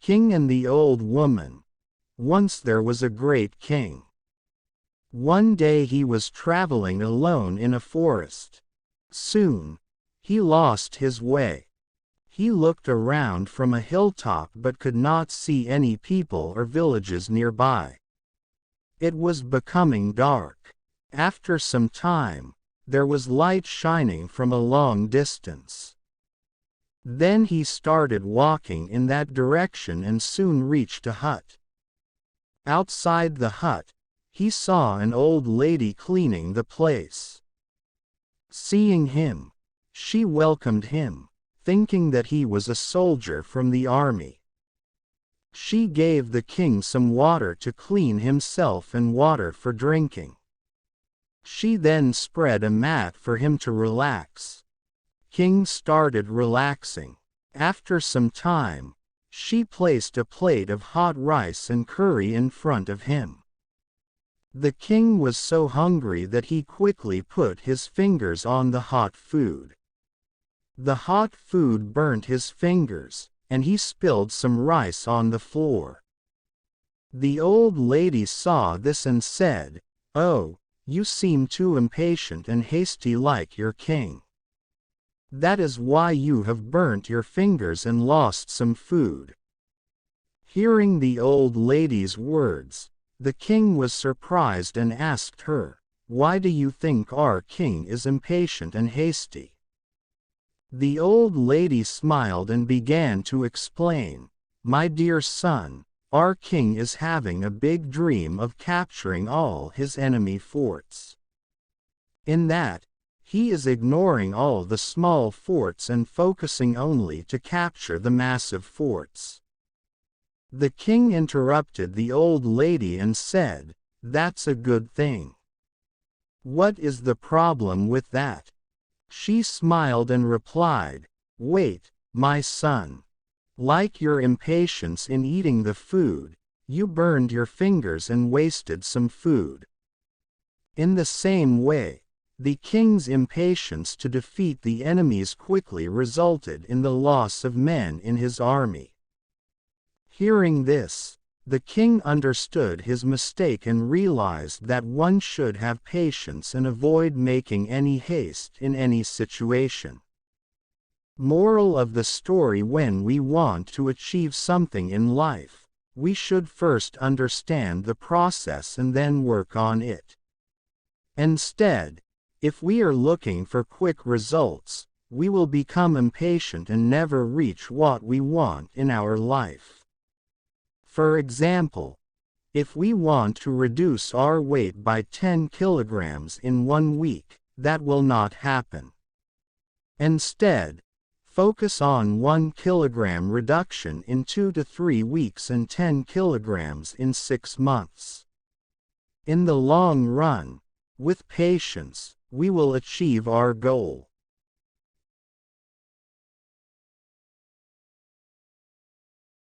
King and the Old Woman. Once there was a great king. One day he was traveling alone in a forest. Soon, he lost his way. He looked around from a hilltop but could not see any people or villages nearby. It was becoming dark. After some time, there was light shining from a long distance. Then he started walking in that direction and soon reached a hut. Outside the hut, he saw an old lady cleaning the place. Seeing him, she welcomed him, thinking that he was a soldier from the army. She gave the king some water to clean himself and water for drinking. She then spread a mat for him to relax. King started relaxing. After some time, she placed a plate of hot rice and curry in front of him. The king was so hungry that he quickly put his fingers on the hot food. The hot food burnt his fingers, and he spilled some rice on the floor. The old lady saw this and said, "Oh, you seem too impatient and hasty like your king. That is why you have burnt your fingers and lost some food." Hearing the old lady's words, the king was surprised and asked her, "Why do you think our king is impatient and hasty?" The old lady smiled and began to explain, "My dear son, our king is having a big dream of capturing all his enemy forts. In that, he is ignoring all the small forts and focusing only to capture the massive forts." The king interrupted the old lady and said, "That's a good thing. What is the problem with that?" She smiled and replied, "Wait, my son. Like your impatience in eating the food, you burned your fingers and wasted some food. In the same way, the king's impatience to defeat the enemies quickly resulted in the loss of men in his army." Hearing this, the king understood his mistake and realized that one should have patience and avoid making any haste in any situation. Moral of the story: when we want to achieve something in life, we should first understand the process and then work on it. Instead, if we are looking for quick results, we will become impatient and never reach what we want in our life. For example, if we want to reduce our weight by 10 kilograms in 1 week, that will not happen. Instead, focus on 1 kilogram reduction in 2 to 3 weeks and 10 kilograms in 6 months. In the long run, with patience, we will achieve our goal.